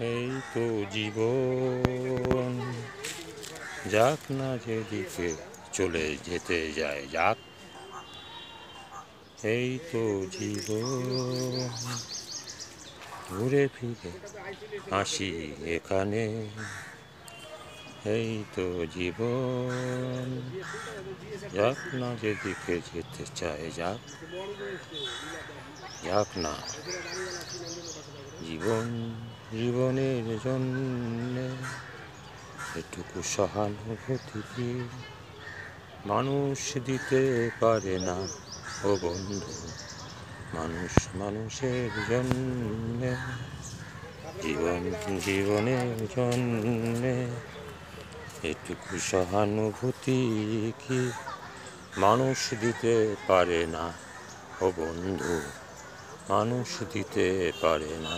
এই তো জীবন, যাক না যেদিকে চলে যেতে যায় যাক। এই তো জীবন, ঘুরে ফিরে আসি এখানে। এই তো জীবন, যাক না যেদিকে যেতে চায় যাক, যাক না। জীবনের জন্যে এটুকু সহানুভূতি কি মানুষ দিতে পারে না ও বন্ধু। মানুষ মানুষের জন্যে, জীবনের জন্যে এটুকু সহানুভূতি কি মানুষ দিতে পারে না ও বন্ধু, মানুষ দিতে পারে না।